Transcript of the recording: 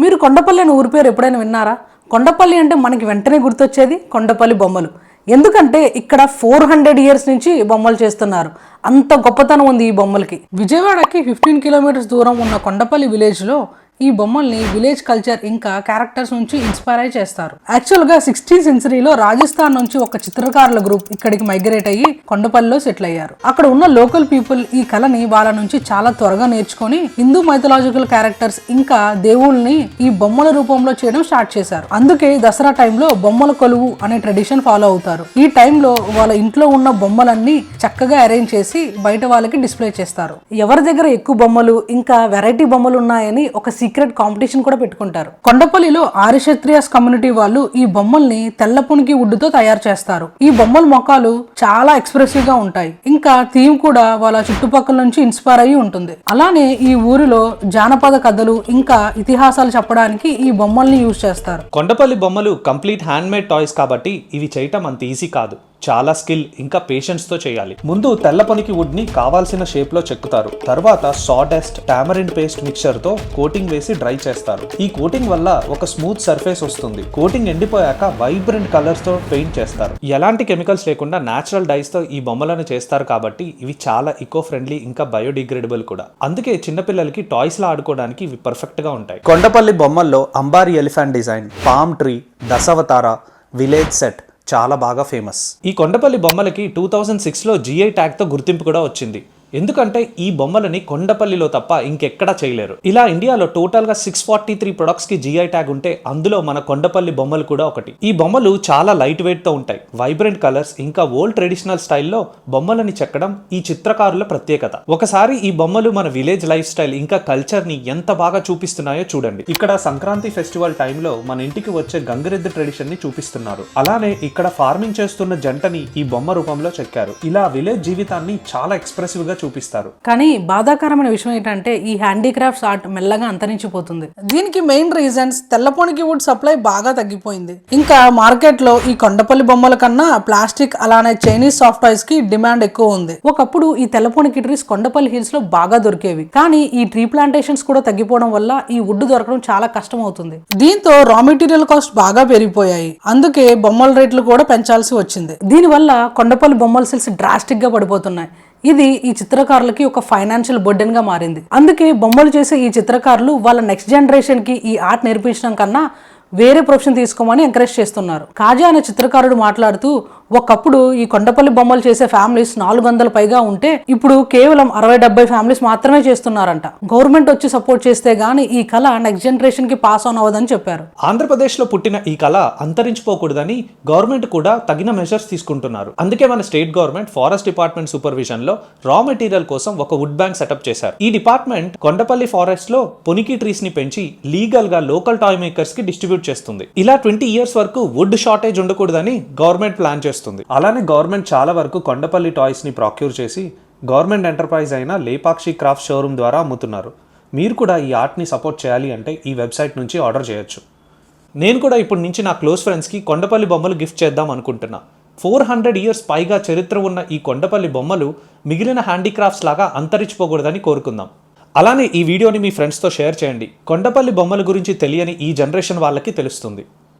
మీరు కొండపల్లి అనే ఊరి పేరు ఎప్పుడైనా విన్నారా? కొండపల్లి అంటే మనకి వెంటనే గుర్తొచ్చేది కొండపల్లి బొమ్మలు. ఎందుకంటే ఇక్కడ 400 ఇయర్స్ నుంచి బొమ్మలు చేస్తున్నారు. అంత గొప్పతనం ఉంది ఈ బొమ్మలకి. విజయవాడకి 15 కిలోమీటర్స్ దూరం ఉన్న కొండపల్లి విలేజ్లో ఈ బొమ్మల్ని విలేజ్ కల్చర్ ఇంకా క్యారెక్టర్స్ నుంచి ఇన్స్పైర్ అయి చేస్తారు. యాక్చువల్గా 16th సెంచరీలో రాజస్థాన్ నుంచి ఒక చిత్రకారుల గ్రూప్ ఇక్కడికి మైగ్రేట్ అయ్యి కొండపల్లిలో సెటిల్ అయ్యారు. అక్కడ ఉన్న లోకల్ పీపుల్ ఈ కళని వాళ్ళ నుంచి చాలా త్వరగా నేర్చుకొని హిందూ మైథలాజికల్ క్యారెక్టర్స్ ఇంకా దేవుళ్ళని ఈ బొమ్మల రూపంలో చేయడం స్టార్ట్ చేశారు. అందుకే దసరా టైంలో బొమ్మల కొలువు అనే ట్రెడిషన్ ఫాలో అవుతారు. ఈ టైంలో వాళ్ళ ఇంట్లో ఉన్న బొమ్మలన్నీ చక్కగా అరేంజ్ చేసి బయట వాళ్ళకి డిస్ప్లే చేస్తారు. ఎవరి దగ్గర ఎక్కువ బొమ్మలు ఇంకా వెరైటీ బొమ్మలు ఉన్నాయని ఒక సీక్రెట్ కాంపిటీషన్ కూడా పెట్టుకుంటారు. కొండపల్లిలో ఆర్యక్షత్రియాస్ కమ్యూనిటీ వాళ్ళు ఈ బొమ్మల్ని తెల్ల పునికి వుడ్డుతో తయారు చేస్తారు. ఈ బొమ్మల మొక్కలు చాలా ఎక్స్ప్రెసివ్ గా ఉంటాయి. ఇంకా థీమ్ కూడా వాళ్ళ చుట్టుపక్కల నుంచి ఇన్స్పైర్ అయ్యి ఉంటుంది. అలానే ఈ ఊరిలో జానపద కథలు ఇంకా ఇతిహాసాలు చెప్పడానికి ఈ బొమ్మల్ని యూజ్ చేస్తారు. కొండపల్లి బొమ్మలు కంప్లీట్ హ్యాండ్ మేడ్ టాయ్స్ కాబట్టి ఇవి చేయటం అంత ఈజీ కాదు. చాలా స్కిల్ ఇంకా పేషెన్స్ తో చేయాలి. ముందు తెల్లపనికి వుడ్ ని కావాల్సిన షేప్ లో చెక్కుతారు. తర్వాత సాడస్ట్, టామరిన్ పేస్ట్ మిక్చర్ తో కోటింగ్ వేసి డ్రై చేస్తారు. ఈ కోటింగ్ వల్ల ఒక స్మూత్ సర్ఫేస్ వస్తుంది. కోటింగ్ ఎండిపోయాక వైబ్రెంట్ కలర్స్ తో పెయింట్ చేస్తారు. ఎలాంటి కెమికల్స్ లేకుండా నేచురల్ డైస్ తో ఈ బొమ్మలను చేస్తారు కాబట్టి ఇవి చాలా ఈకో ఫ్రెండ్లీ ఇంకా బయోడిగ్రేడబుల్ కూడా. అందుకే చిన్నపిల్లలకి టాయ్స్ లా ఆడుకోవడానికి ఇవి పర్ఫెక్ట్ గా ఉంటాయి. కొండపల్లి బొమ్మల్లో అంబారీ elephant design, palm tree, Dashavatara, village set చాలా బాగా ఫేమస్. ఈ కొండపల్లి బొమ్మలకి 2006లో GI ట్యాగ్తో గుర్తింపు కూడా వచ్చింది. ఎందుకంటే ఈ బొమ్మలని కొండపల్లిలో తప్ప ఇంకెక్కడా చేయలేరు. ఇలా ఇండియాలో టోటల్గా 643 ప్రొడక్ట్స్కి GI ట్యాగ్ ఉంటే అందులో మన కొండపల్లి బొమ్మలు కూడా ఒకటి. ఈ బొమ్మలు చాలా లైట్ వెయిట్తో ఉంటాయి. వైబ్రెంట్ కలర్స్ ఇంకా ఓల్డ్ ట్రెడిషనల్ స్టైల్లో బొమ్మలని చెక్కడం ఈ చిత్రకారుల ప్రత్యేకత. ఒకసారి ఈ బొమ్మలు మన విలేజ్ లైఫ్ స్టైల్ ఇంకా కల్చర్ని ఎంత బాగా చూపిస్తున్నాయో చూడండి. ఇక్కడ సంక్రాంతి ఫెస్టివల్ టైంలో మన ఇంటికి వచ్చే గంగిరెద్దు ట్రెడిషన్ని చూపిస్తున్నారు. అలానే ఇక్కడ ఫార్మింగ్ చేస్తున్న జంటని ఈ బొమ్మ రూపంలో చెక్కారు. ఇలా విలేజ్ జీవితాన్ని చాలా ఎక్స్ప్రెసివ్ గా చూపిస్తారు. కానీ బాధాకరమైన విషయం ఏంటంటే ఈ హ్యాండీక్రాఫ్ట్స్ ఆర్ట్ మెల్లగా అంతరించిపోతుంది. దీనికి మెయిన్ రీజన్స్ తెల్లపొనికి వుడ్ సప్లై బాగా తగ్గిపోయింది. ఇంకా మార్కెట్ లో ఈ కొండపల్లి బొమ్మల కన్నా ప్లాస్టిక్ అలానే చైనీస్ సాఫ్ట్ టాయ్స్ కి డిమాండ్ ఎక్కువ ఉంది. ఒకప్పుడు ఈ తెల్లపొనికి ట్రీస్ కొండపల్లి హిల్స్ లో బాగా దొరికేవి. కానీ ఈ ట్రీ ప్లాంటేషన్స్ కూడా తగ్గిపోవడం వల్ల ఈ వుడ్ దొరకడం చాలా కష్టం అవుతుంది. దీంతో రా మెటీరియల్ కాస్ట్ బాగా పెరిగిపోయాయి. అందుకే బొమ్మల రేట్లు కూడా పెంచాల్సి వచ్చింది. దీనివల్ల కొండపల్లి బొమ్మల సేల్స్ డ్రాస్టిక్ గా పడిపోతున్నాయి. ఇది ఈ చిత్రకారులకి ఒక ఫైనాన్షియల్ బర్డెన్ గా మారింది. అందుకే బొమ్మలు చేసే ఈ చిత్రకారులు వాళ్ళ నెక్స్ట్ జనరేషన్ కి ఈ ఆర్ట్ నేర్పించడం కన్నా వేరే ప్రొఫెషన్ తీసుకోమని ఎంకరేజ్ చేస్తున్నారు. కాజా అనే చిత్రకారుడు మాట్లాడుతూ, ఒకప్పుడు ఈ కొండపల్లి బొమ్మలు చేసే ఫ్యామిలీస్ 400 పైగా ఉంటే ఇప్పుడు కేవలం 60-70 ఫ్యామిలీస్ మాత్రమే చేస్తున్నారంట. గవర్నమెంట్ వచ్చి సపోర్ట్ చేస్తే గానీ ఈ కళ నెక్స్ట్ జనరేషన్ కి పాస్ ఆన్ అవ్వదని చెప్పారు. ఆంధ్రప్రదేశ్ లో పుట్టిన ఈ కళ అంతరించిపోకూడదని గవర్నమెంట్ కూడా తగిన మెజర్స్ తీసుకుంటున్నారు. అందుకే మన state government forest department supervision లో రా మెటీరియల్ కోసం ఒక వుడ్ బ్యాంక్ సెటప్ చేశారు. ఈ డిపార్ట్మెంట్ కొండపల్లి ఫారెస్ట్ లో పొనికి ట్రీస్ ని పెంచి లీగల్ గా లోకల్ టాయ్ మేకర్స్ కి డిస్ట్రిబ్యూట్ చేస్తుంది. ఇలా 20 ఇయర్స్ వరకు వుడ్ షార్టేజ్ ఉండకూడదని గవర్నమెంట్ ప్లాన్ చేస్తుంది. అలానే గవర్నమెంట్ చాలా వరకు కొండపల్లి టాయ్స్ ని ప్రాక్యూర్ చేసి గవర్నమెంట్ ఎంటర్ప్రైజ్ అయిన లేపాక్షి క్రాఫ్ట్ షోరూమ్ ద్వారా అమ్ముతున్నారు. మీరు కూడా ఈ ఆర్ట్ని సపోర్ట్ చేయాలి అంటే ఈ వెబ్సైట్ నుంచి ఆర్డర్ చేయొచ్చు. నేను కూడా ఇప్పటి నుంచి నా క్లోజ్ ఫ్రెండ్స్కి కొండపల్లి బొమ్మలు గిఫ్ట్ చేద్దాం అనుకుంటున్నా. 400 ఇయర్స్ పైగా చరిత్ర ఉన్న ఈ కొండపల్లి బొమ్మలు మిగిలిన హ్యాండీక్రాఫ్ట్స్ లాగా అంతరించిపోకూడదని కోరుకుందాం. అలానే ఈ వీడియోని మీ ఫ్రెండ్స్తో షేర్ చేయండి. కొండపల్లి బొమ్మల గురించి తెలియని ఈ జనరేషన్ వాళ్ళకి తెలుస్తుంది.